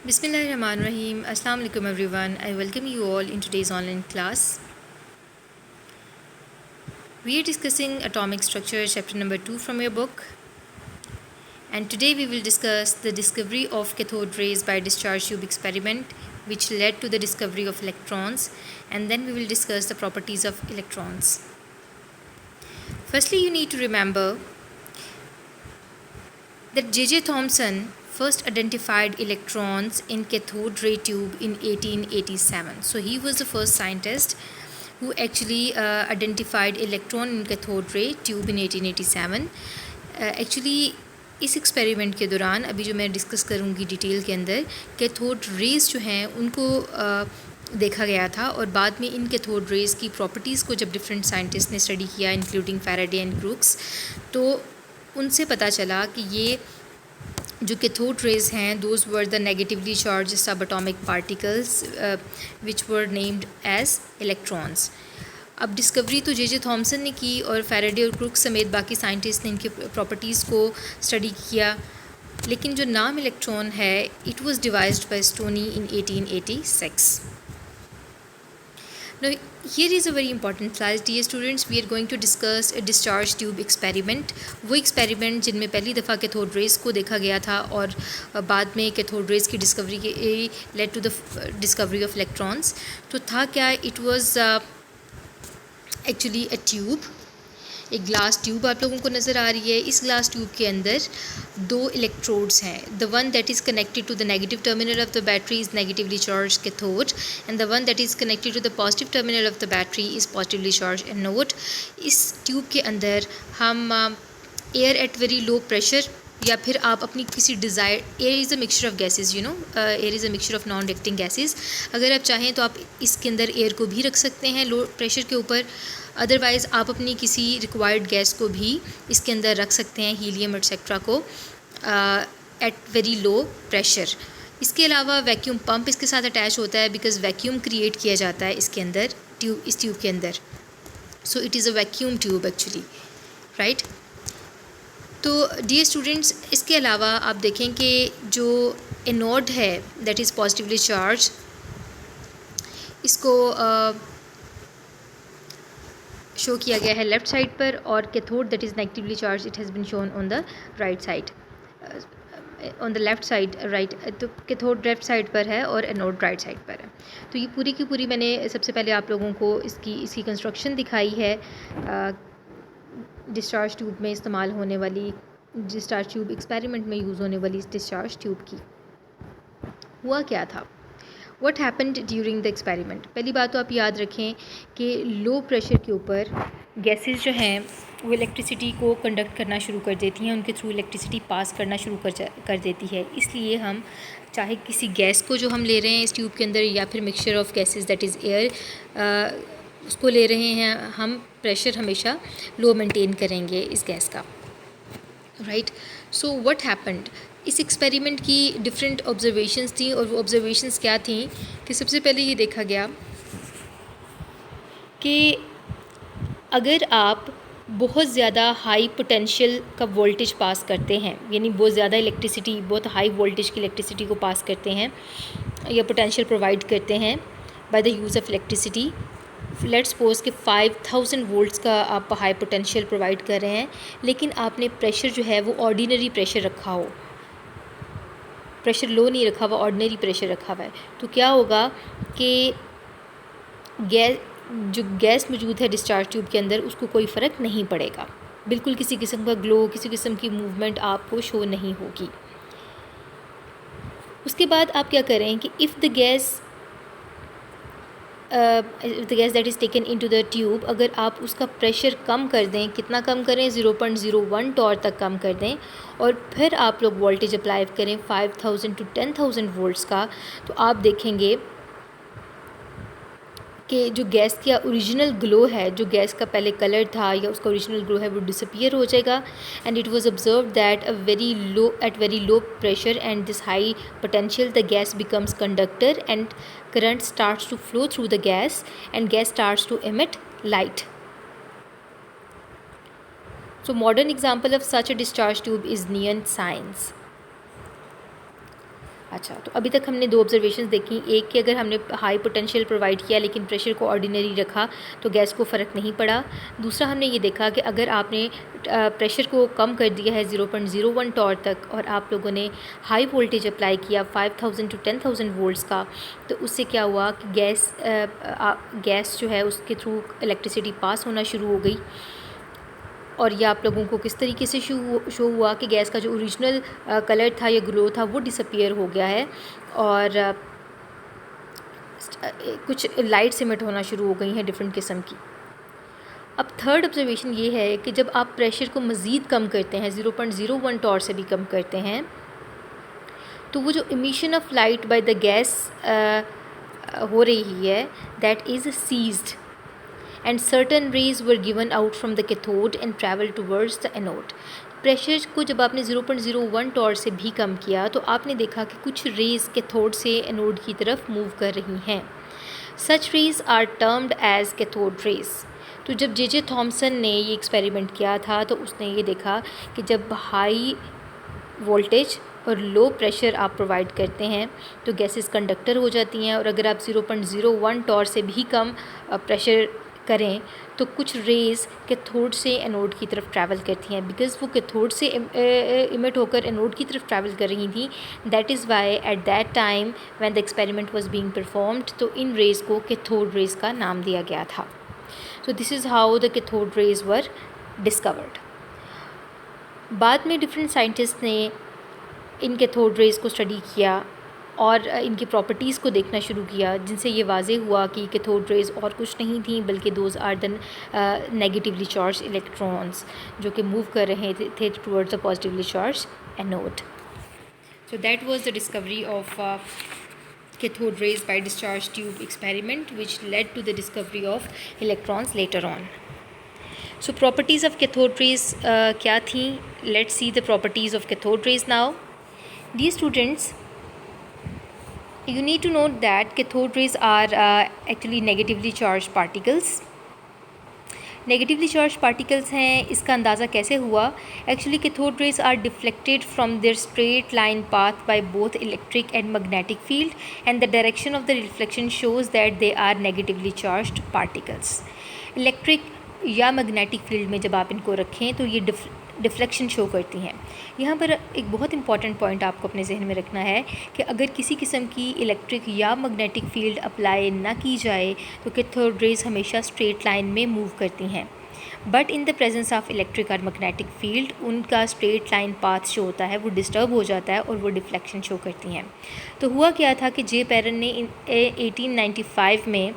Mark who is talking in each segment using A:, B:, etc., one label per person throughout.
A: Bismillahirrahmanirrahim. Assalamu alaikum everyone. I welcome you all in today's online class. We are discussing atomic structure chapter number 2 from your book. And today we will discuss the discovery of cathode rays by discharge tube experiment which led to the discovery of electrons, and then we will discuss the properties of electrons. Firstly, you need to remember that J.J. Thomson first identified electrons in cathode ray tube in 1887. So he was the first scientist who actually identified electron in cathode ray tube in 1887. Actually इस experiment के दौरान अभी जो मैं discuss करूँगी detail के अंदर cathode rays जो हैं उनको देखा गया था, और बाद में इन कैथोड रेज़ की प्रॉपर्टीज़ को जब डिफरेंट साइंटिस्ट ने स्टडी किया इंक्लूडिंग फैराडे एंड क्रूक्स, तो उनसे पता चला कि ये जो कैथोड रेज़ हैं those were the negatively charge subatomic particles which were named as electrons. अब डिस्कवरी तो जे थॉमसन ने की और फैराडे और क्रूक्स समेत बाकी साइंटिस्ट ने इनके प्रॉपर्टीज़ को स्टडी किया, लेकिन जो नाम इलेक्ट्रॉन है it was devised by Stoney in 1886. Now here is a very important slide, dear students. We are going to discuss a discharge tube experiment. वो एक्सपेरिमेंट जिनमें पहली दफ़ा कैथोड रेज़ को देखा गया था और बाद में कैथोड रेज़ की डिस्कवरी के led to the discovery of electrons. तो था क्या, it was actually a tube, एक ग्लास ट्यूब आप लोगों को नज़र आ रही है. इस ग्लास ट्यूब के अंदर दो इलेक्ट्रोड्स हैं. The one that is connected to the negative terminal of the battery is negatively charge cathode, and the one that is connected to the positive terminal of the battery is positively charge anode. इस tube के अंदर हम air at very low pressure या फिर आप अपनी किसी desire, air is a mixture of gases, you know, air is a mixture of non reacting gases. अगर आप चाहें तो आप इसके अंदर एयर को भी रख सकते हैं लो प्रेशर के ऊपर, अदरवाइज़ आप अपनी किसी रिक्वायर्ड गैस को भी इसके अंदर रख सकते हैं, हीलियम एटसेट्रा को, एट वेरी लो प्रेशर. इसके अलावा वैक्यूम पंप इसके साथ अटैच होता है बिकॉज वैक्यूम क्रिएट किया जाता है इसके अंदर इस ट्यूब के अंदर. So it is a vacuum tube actually, right. तो डियर स्टूडेंट्स, इसके अलावा आप देखें कि जो एनोड है दैट इज़ पॉजिटिवली चार्ज, इसको शो किया गया है लेफ़्ट साइड पर, और cathode that is negatively charge it has been shown on the right side, on the left side, right. तो कैथोड लेफ़्ट साइड पर है और एनोड राइट साइड पर है. तो ये पूरी की पूरी मैंने सबसे पहले आप लोगों को इसकी कंस्ट्रक्शन दिखाई है डिस्चार्ज ट्यूब में इस्तेमाल होने वाली, डिस्चार्ज ट्यूब एक्सपेरिमेंट में यूज़ होने वाली इस डिस्चार्ज ट्यूब की. हुआ क्या था, what happened during the experiment. पहली बात तो आप याद रखें कि लो प्रेशर के ऊपर गैसेस जो हैं वो इलेक्ट्रिसिटी को कंडक्ट करना शुरू कर देती हैं, उनके थ्रू इलेक्ट्रिसिटी पास करना शुरू कर देती है. इसलिए हम चाहे किसी गैस को जो हम ले रहे हैं इस ट्यूब के अंदर या फिर mixture of gases that is air उसको ले रहे हैं, हम प्रेशर हमेशा लो मेंटेन करेंगे इस गैस का, राइट. सो व्हाट हैपेंड, इस एक्सपेरिमेंट की डिफरेंट ऑब्जर्वेशंस थी, और वो ऑब्जर्वेशंस क्या थी कि सबसे पहले ये देखा गया कि अगर आप बहुत ज़्यादा हाई पोटेंशियल का वोल्टेज पास करते हैं, यानी बहुत ज़्यादा इलेक्ट्रिसिटी, बहुत हाई वोल्टेज की इलेक्ट्रिसिटी को पास करते हैं या पोटेंशियल प्रोवाइड करते हैं by the use of electricity, let's suppose कि 5000 वोल्ट्स का आप हाई पोटेंशियल प्रोवाइड कर रहे हैं, लेकिन आपने प्रेशर जो है वो ऑर्डिनरी प्रेशर रखा हो, प्रेशर लो नहीं रखा हुआ, ऑर्डिनरी प्रेशर रखा हुआ है, तो क्या होगा कि जो गैस मौजूद है डिस्चार्ज ट्यूब के अंदर उसको कोई फ़र्क नहीं पड़ेगा, बिल्कुल किसी किस्म का ग्लो, किसी किस्म की मूवमेंट आपको शो नहीं होगी. उसके बाद आप क्या करें कि if the gas that is taken into the tube, अगर आप उसका प्रेशर कम कर दें, कितना कम करें, 0.01 टॉर तक कम कर दें, और फिर आप लोग वोल्टेज अप्लाई करें 5000 टू 10000 वोल्ट्स का, तो आप देखेंगे कि जो गैस का ओरिजिनल ग्लो है, जो गैस का पहले कलर था या उसका ओरिजिनल ग्लो है वो डिसअपियर हो जाएगा. And it was observed that at very low pressure and this high potential the gas becomes conductor and current starts to flow through the gas and gas starts to emit light. So modern example of such a discharge tube is neon signs. अच्छा, तो अभी तक हमने दो observations देखी। एक कि अगर हमने हाई पोटेंशियल प्रोवाइड किया लेकिन प्रेशर को ऑर्डिनरी रखा तो गैस को फ़र्क नहीं पड़ा। दूसरा हमने ये देखा कि अगर आपने प्रेशर को कम कर दिया है 0.01 टॉर तक और आप लोगों ने हाई वोल्टेज अप्लाई किया 5000 टू 10,000 वोल्ट्स का, तो उससे क्या हुआ कि गैस जो है उसके थ्रू इलेक्ट्रिसिटी पास होना शुरू हो गई। और ये आप लोगों को किस तरीके से शो हुआ कि गैस का जो ओरिजिनल कलर था या ग्लो था वो डिसअपियर हो गया है और कुछ लाइट्स इमिट होना शुरू हो गई हैं डिफरेंट किस्म की। अब थर्ड ऑब्जर्वेशन ये है कि जब आप प्रेशर को मज़ीद कम करते हैं 0.01 टॉर से भी कम करते हैं तो वो जो emission of light by the gas हो रही है that is ceased and certain rays were given out from the cathode and travel towards the anode. Pressure को जब आपने 0.01 टॉर से भी कम किया तो आपने देखा कि कुछ रेज़ कैथोड से एनोड की तरफ मूव कर रही हैं। Such rays are termed as cathode rays. तो जब जे थॉमसन ने ये एक्सपेरिमेंट किया था तो उसने ये देखा कि जब हाई वोल्टेज और लो प्रेशर आप प्रोवाइड करते हैं तो गैसेस कंडक्टर हो जाती हैं, और अगर आप 0.01 टॉर से भी कम प्रेशर करें तो कुछ रेज़ कैथोड से एनोड की तरफ ट्रैवल करती हैं। बिकॉज़ वो कैथोड से इमिट होकर एनोड की तरफ ट्रैवल कर रही थी, that is why at that time when the experiment was being performed तो इन रेज़ को कैथोड रेज़ का नाम दिया गया था। So this is how the cathode rays were discovered. बाद में डिफरेंट साइंटिस्ट ने इन कैथोड रेज़ को स्टडी किया और इनकी प्रॉपर्टीज़ को देखना शुरू किया, जिनसे ये वाज़े हुआ कि कैथोड रेज़ और कुछ नहीं थी बल्कि those are the negatively charge electrons जो कि मूव कर रहे थे towards the positively charge anode. So that was the discovery of cathode rays by discharge tube experiment which led to the discovery of electrons later on. So properties of cathode rays क्या थी? Let's see the properties of cathode rays now. Dear students, you need to note that cathode rays are actually negatively charged particles. Negatively charge particles हैं, इसका अंदाज़ा कैसे हुआ? Actually cathode rays are deflected from their straight line path by both electric and magnetic field and the direction of the reflection shows that they are negatively charged particles. Electric या magnetic field में जब आप इनको रखें तो ये deflection show करती हैं। यहाँ पर एक बहुत इंपॉर्टेंट पॉइंट आपको अपने जहन में रखना है कि अगर किसी किस्म की इलेक्ट्रिक या मैग्नेटिक फील्ड अप्लाई ना की जाए तो कैथोड रेज हमेशा स्ट्रेट लाइन में मूव करती हैं, but in the presence of electric और मैग्नेटिक फील्ड उनका स्ट्रेट लाइन पाथ जो होता है वो डिस्टर्ब हो जाता है और वो डिफ्लेक्शन शो करती हैं। तो हुआ क्या था कि जे पैरन ने 1895 में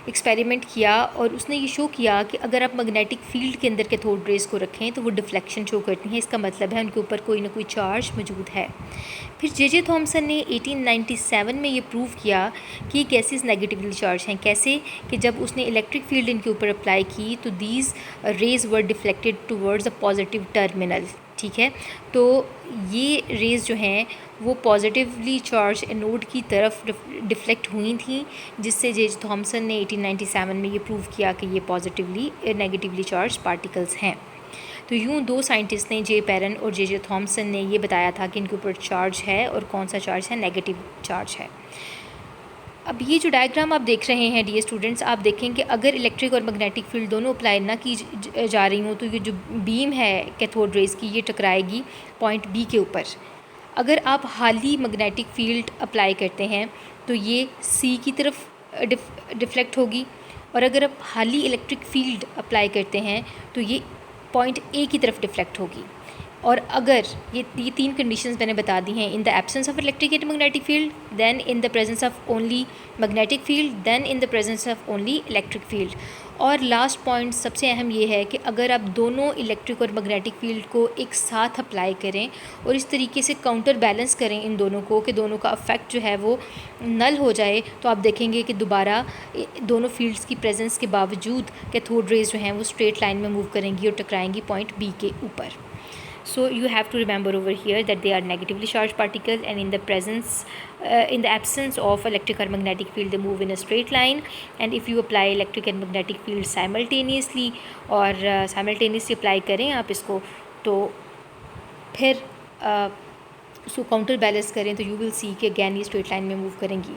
A: एक्सपेरिमेंट किया और उसने ये शो किया कि अगर आप मैग्नेटिक फील्ड के अंदर कैथोड रेज को रखें तो वो डिफ्लेक्शन शो करती हैं। इसका मतलब है उनके ऊपर कोई ना कोई चार्ज मौजूद है। फिर जे थॉमसन ने 1897 में ये प्रूव किया कि गैसेस नेगेटिवली चार्ज हैं। कैसे? कि जब उसने इलेक्ट्रिक फील्ड इनके ऊपर अप्लाई की तो these raise were deflected towards a positive terminal. ठीक है, तो ये रेज़ जो हैं वो पॉजिटिवली चार्ज एनोड की तरफ डिफ्लेक्ट हुई थी, जिससे जे थॉमसन ने 1897 में ये प्रूव किया कि ये पॉजिटिवली नेगेटिवली चार्ज पार्टिकल्स हैं। तो यूँ दो साइंटिस्ट ने, जे पैरन और जे थॉमसन ने, ये बताया था कि इनके ऊपर चार्ज है और कौन सा चार्ज है, नेगेटिव चार्ज है। अब ये जो डायग्राम आप देख रहे हैं डियर स्टूडेंट्स, आप देखें कि अगर इलेक्ट्रिक और मैग्नेटिक फील्ड दोनों अप्लाई ना की जा रही हों तो ये जो बीम है कैथोड रेज़ की ये टकराएगी पॉइंट बी के ऊपर। अगर आप हाली मैग्नेटिक फील्ड अप्लाई करते हैं तो ये सी की तरफ डिफ्लेक्ट होगी, और अगर आप हाली इलेक्ट्रिक फील्ड अप्लाई करते हैं तो ये पॉइंट ए की तरफ डिफ्लेक्ट होगी। और अगर ये तीन कंडीशंस मैंने बता दी हैं, in the absence of electric and magnetic field, then in the presence of only magnetic field, then in the presence of only electric field. और लास्ट पॉइंट सबसे अहम ये है कि अगर आप दोनों इलेक्ट्रिक और मैग्नेटिक फील्ड को एक साथ अप्लाई करें और इस तरीके से काउंटर बैलेंस करें इन दोनों को कि दोनों का अफेक्ट जो है वो नल हो जाए, तो आप देखेंगे कि दोबारा दोनों फील्ड्स की प्रेजेंस के बावजूद कैथोड रेज जो हैं वो स्ट्रेट लाइन में मूव करेंगी और टकराएंगी पॉइंट बी के ऊपर। So you have to remember over here that they are negatively charged particles, and in the presence, in the absence of electric or magnetic field, they move in a straight line. And if you apply electric and magnetic field simultaneously और simultaneously apply करें आप इसको, तो फिर उसको counter balance करें तो you will see कि अगैन ये स्ट्रेट लाइन में मूव करेंगी।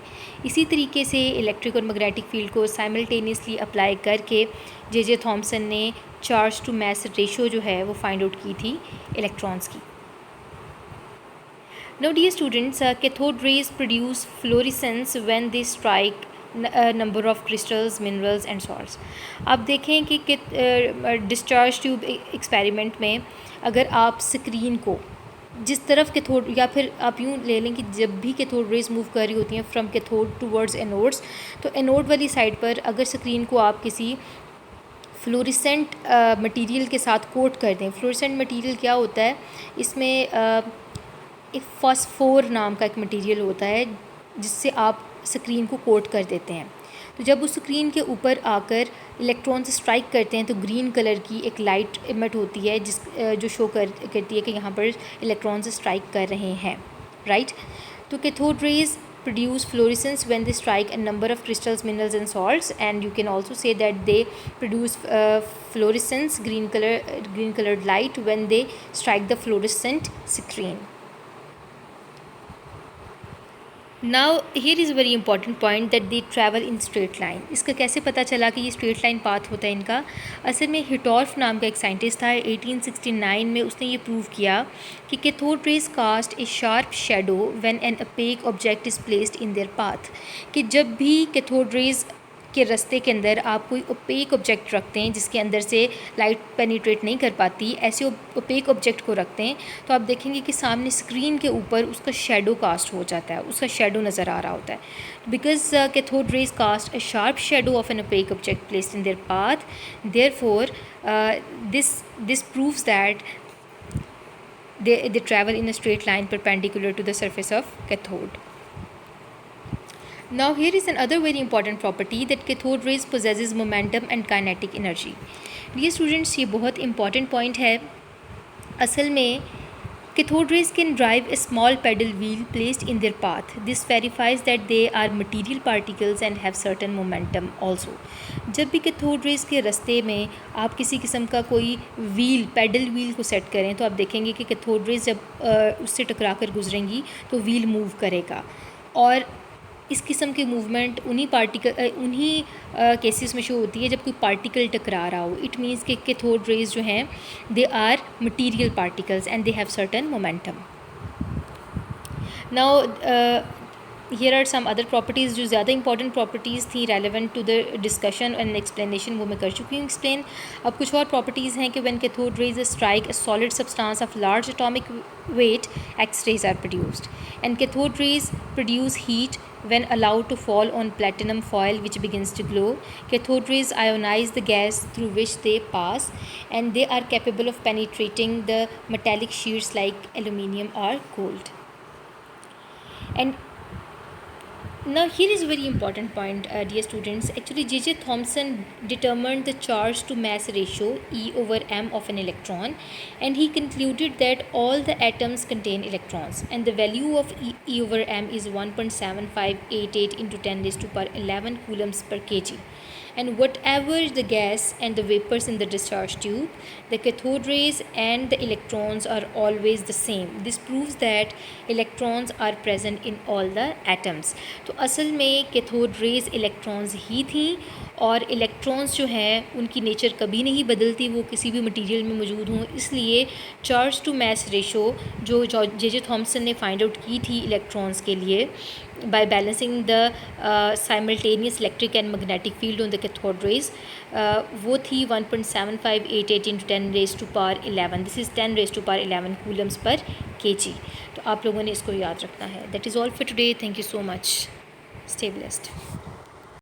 A: इसी तरीके से इलेक्ट्रिक और मैग्नेटिक फील्ड को साइमल्टेनियसली अप्लाई करके जे थॉमसन ने चार्ज टू मास रेशो जो है वो फाइंड आउट की थी इलेक्ट्रॉन्स की। Now dear students, cathode rays produce fluorescence when they strike a number of crystals, minerals and salts. आप देखें कि डिस्चार्ज ट्यूब एक्सपेरिमेंट में अगर आप स्क्रीन को जिस तरफ कैथोड, या फिर आप यूँ ले लें कि जब भी कैथोड रेज मूव कर रही होती हैं फ्रॉम कैथोड टूवर्ड्स एनोड्स, तो एनोड वाली साइड पर अगर स्क्रीन को आप किसी फ्लोरिसेंट मटेरियल के साथ कोट कर दें। फ्लोरिसेंट मटेरियल क्या होता है, इसमें एक फॉस्फोर नाम का एक मटेरियल होता है जिससे आप स्क्रीन को कोट कर देते हैं। तो जब उस स्क्रीन के ऊपर आकर इलेक्ट्रॉन से स्ट्राइक करते हैं तो ग्रीन कलर की एक लाइट इमिट होती है जो शो करती है कि यहाँ पर इलेक्ट्रॉन से स्ट्राइक कर रहे हैं, राइट। तो cathode rays produce fluorescence when they strike a number of crystals, minerals and salts, and you can also say that they produce fluorescence, green colored light when they strike the fluorescent screen. Now here is very important point that they travel in straight line. इसका कैसे पता चला कि ये straight line path होता है इनका? असल में हिटॉर्फ नाम का एक साइंटिस्ट था, 1869 में उसने ये प्रूव किया कि cathode rays cast a sharp shadow when an opaque object is placed in their path. कि जब भी कैथोड रेज के रास्ते के अंदर आप कोई ओपेक ऑब्जेक्ट रखते हैं जिसके अंदर से लाइट पेनिट्रेट नहीं कर पाती, ऐसे ओपेक ऑब्जेक्ट को रखते हैं, तो आप देखेंगे कि सामने स्क्रीन के ऊपर उसका शेडो कास्ट हो जाता है, उसका शेडो नज़र आ रहा होता है। Because cathode rays cast a sharp shadow of an opaque object placed in their path, therefore this proves that they travel in a straight line perpendicular to the surface of cathode. Now here is another very important property that cathode rays possesses momentum and kinetic energy. Dear students, ये बहुत important point है। असल में cathode rays can drive a small pedal wheel placed in their path. This verifies that they are material particles and have certain momentum also. जब भी cathode rays के रास्ते में आप किसी किस्म का कोई पैडल व्हील को सेट करें तो आप देखेंगे कि कैथोड रेज जब उससे टकरा कर गुजरेंगी तो व्हील मूव करेगा। और इस किस्म के मूवमेंट उन्हीं केसेस में शो होती है जब कोई पार्टिकल टकरा रहा हो। इट मीन्स कि कैथोड रेज जो हैं they are material particles and they have certain momentum. Now here are some other properties जो ज़्यादा इंपॉर्टेंट प्रॉपर्टीज़ थी relevant to the discussion and explanation, वो मैं कर चुकी हूँ एक्सप्लेन। अब कुछ और प्रॉपर्टीज़ हैं कि when cathode rays strike a solid substance of large atomic weight, X rays are produced and cathode rays produce heat when allowed to fall on platinum foil which begins to glow. Cathode rays ionize the gas through which they pass and they are capable of penetrating the metallic sheets like aluminium or gold. And now here is a very important point, dear students. Actually J.J. Thomson determined the charge to mass ratio E/m of an electron, and he concluded that all the atoms contain electrons, and the value of E/m is 1.7588 into 10 raised to power 11 coulombs per kg. And whatever the gas and the vapors in the discharge tube, the cathode rays and the electrons are always the same. This proves that electrons are present in all the atoms. तो असल में cathode rays electrons ही थी, और electrons जो हैं उनकी nature कभी नहीं बदलती, वो किसी भी मटेरियल में मौजूद हों। इसलिए चार्ज टू मास रेशो जो जे थॉमसन ने फाइंड आउट की थी इलेक्ट्रॉन्स के लिए by balancing the simultaneous electric and magnetic field on the cathode rays, वो थी 1.7588 into 10 raised to power 11. This is 10 raised to power 11 coulombs per kg. तो आप लोगों ने इसको याद रखना है। That is all for today. Thank you so much. Stay blessed.